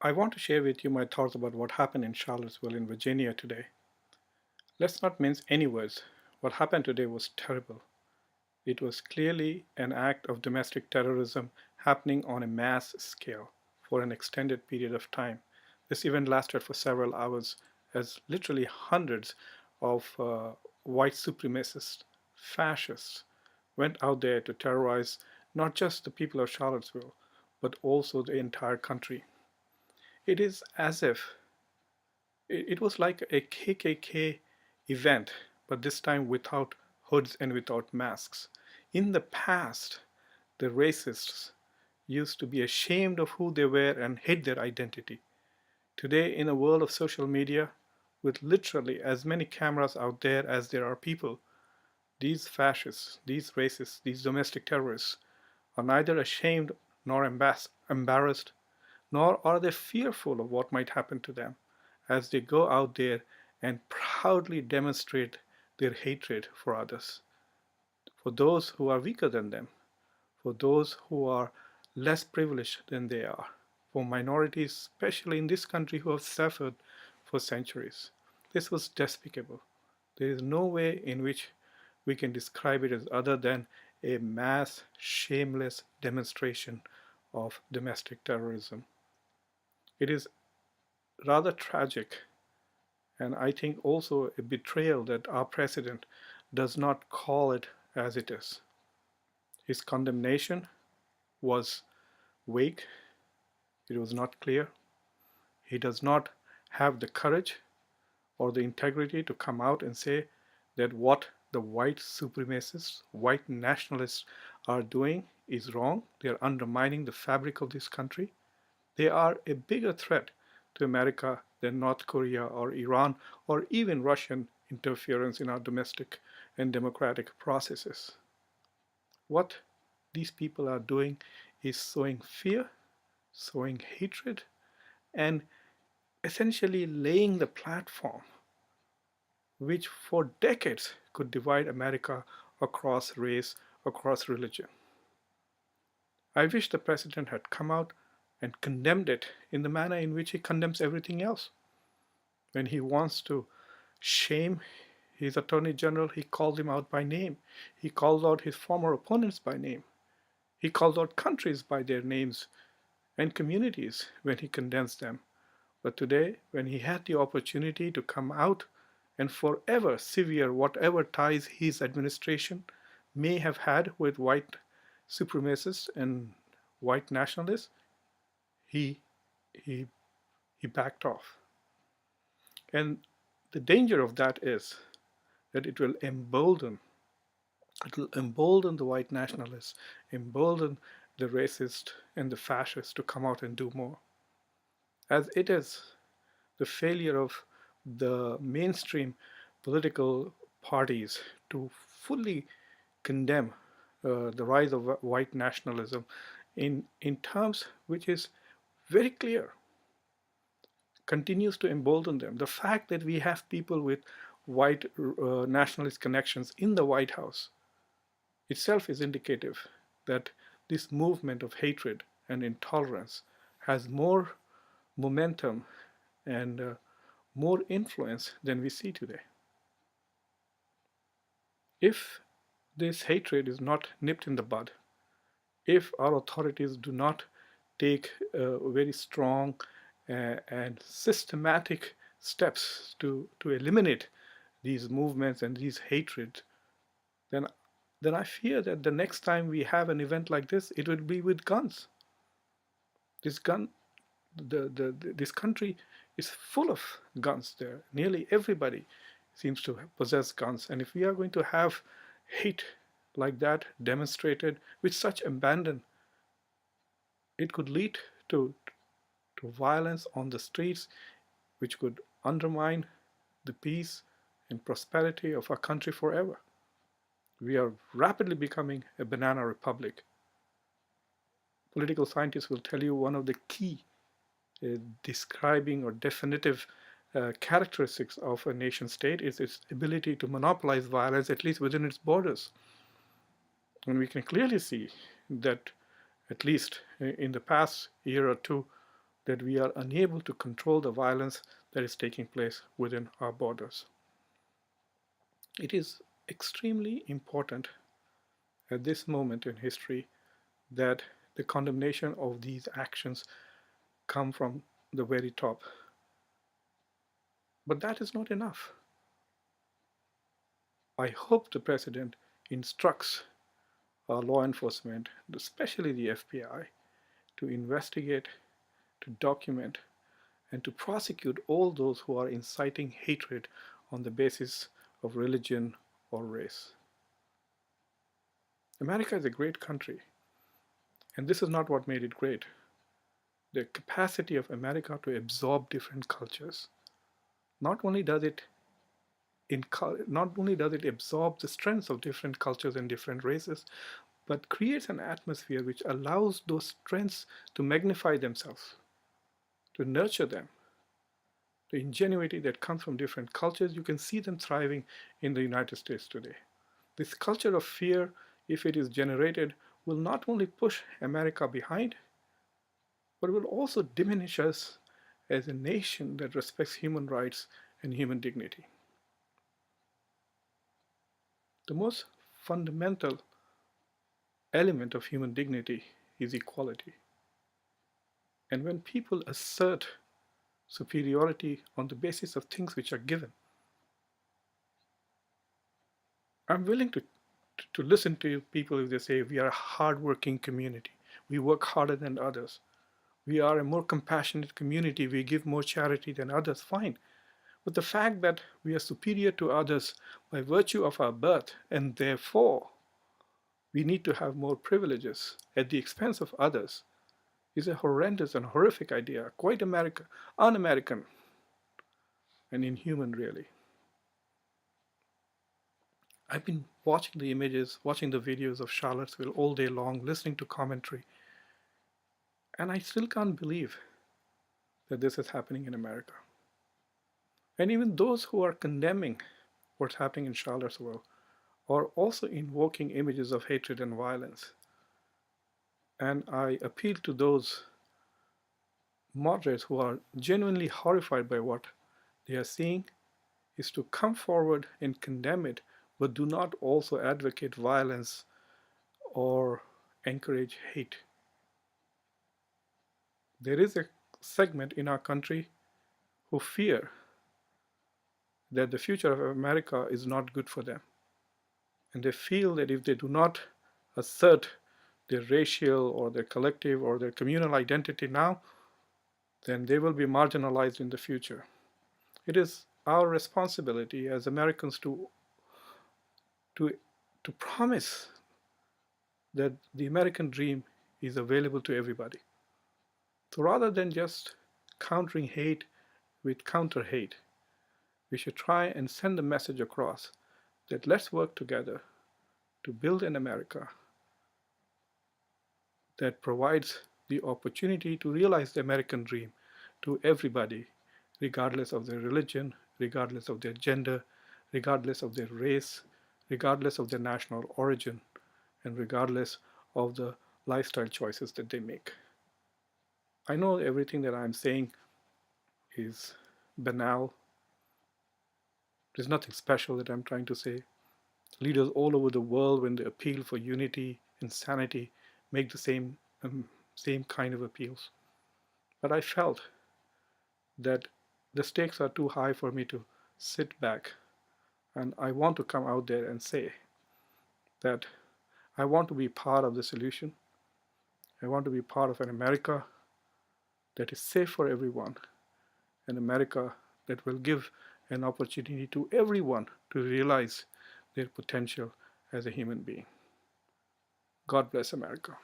I want to share with you my thoughts about what happened in Charlottesville in Virginia today. Let's not mince any words. What happened today was terrible. It was clearly an act of domestic terrorism happening on a mass scale for an extended period of time. This event lasted for several hours as literally hundreds of white supremacists, fascists, went out there to terrorize not just the people of Charlottesville, but also the entire country. It is as if it was like a KKK event, but this time without hoods and without masks. In the past, the racists used to be ashamed of who they were and hid their identity. Today, in a world of social media, with literally as many cameras out there as there are people, these fascists, these racists, these domestic terrorists are neither ashamed nor embarrassed, nor are they fearful of what might happen to them as they go out there and proudly demonstrate their hatred for others, for those who are weaker than them, for those who are less privileged than they are, for minorities, especially in this country, who have suffered for centuries. This was despicable. There is no way in which we can describe it as other than a mass, shameless demonstration of domestic terrorism. It is rather tragic, and I think also a betrayal that our president does not call it as it is. His condemnation was vague, it was not clear. He does not have the courage or the integrity to come out and say that what the white supremacists, white nationalists are doing is wrong. They are undermining the fabric of this country. They are a bigger threat to America than North Korea or Iran or even Russian interference in our domestic and democratic processes. What these people are doing is sowing fear, sowing hatred, and essentially laying the platform which for decades could divide America across race, across religion. I wish the president had come out and condemned it in the manner in which he condemns everything else. When he wants to shame his attorney general, he calls him out by name. He calls out his former opponents by name. He calls out countries by their names and communities when he condemns them. But today, when he had the opportunity to come out and forever sever whatever ties his administration may have had with white supremacists and white nationalists, he he he backed off. And the danger of that is that it will embolden the white nationalists, embolden the racist and the fascists to come out and do more. As it is, the failure of the mainstream political parties to fully condemn the rise of white nationalism in terms which is very clear continues to embolden them. The fact that we have people with white nationalist connections in the White House itself is indicative that this movement of hatred and intolerance has more momentum and more influence than we see today. If this hatred is not nipped in the bud, if our authorities do not take very strong and systematic steps to eliminate these movements and these hatred, then I fear that the next time we have an event like this, it will be with guns. This gun, this country is full of guns. There, nearly everybody seems to possess guns, and if we are going to have hate like that demonstrated with such abandon, it could lead to violence on the streets, which could undermine the peace and prosperity of our country forever. We are rapidly becoming a banana republic. Political scientists will tell you one of the key describing or definitive characteristics of a nation state is its ability to monopolize violence, at least within its borders. And we can clearly see that, at least in the past year or two, that we are unable to control the violence that is taking place within our borders. It is extremely important at this moment in history that the condemnation of these actions come from the very top. But that is not enough. I hope the president instructs our law enforcement, especially the FBI, to investigate, to document, and to prosecute all those who are inciting hatred on the basis of religion or race. America is a great country, and this is not what made it great. The capacity of America to absorb different cultures. Not only does it absorb the strengths of different cultures and different races, but creates an atmosphere which allows those strengths to magnify themselves, to nurture them. The ingenuity that comes from different cultures, you can see them thriving in the United States today. This culture of fear, if it is generated, will not only push America behind, but will also diminish us as a nation that respects human rights and human dignity. The most fundamental element of human dignity is equality. And when people assert superiority on the basis of things which are given, I'm willing to listen to people if they say we are a hardworking community, we work harder than others, we are a more compassionate community, we give more charity than others, fine. But the fact that we are superior to others by virtue of our birth, and therefore we need to have more privileges at the expense of others, is a horrendous and horrific idea, quite un-American, and inhuman, really. I've been watching the images, watching the videos of Charlottesville all day long, listening to commentary, and I still can't believe that this is happening in America. And even those who are condemning what's happening in Charlottesville are also invoking images of hatred and violence. And I appeal to those moderates who are genuinely horrified by what they are seeing is to come forward and condemn it, but do not also advocate violence or encourage hate. There is a segment in our country who fear that the future of America is not good for them. And they feel that if they do not assert their racial or their collective or their communal identity now, then they will be marginalized in the future. It is our responsibility as Americans to promise that the American dream is available to everybody. So rather than just countering hate with counter hate, we should try and send a message across that let's work together to build an America that provides the opportunity to realize the American dream to everybody, regardless of their religion, regardless of their gender, regardless of their race, regardless of their national origin, and regardless of the lifestyle choices that they make. I know everything that I'm saying is banal. There's nothing special that I'm trying to say. Leaders all over the world, when they appeal for unity and sanity, make the same kind of appeals. But I felt that the stakes are too high for me to sit back, and I want to come out there and say that I want to be part of the solution. I want to be part of an America that is safe for everyone, an America that will give an opportunity to everyone to realize their potential as a human being. God bless America.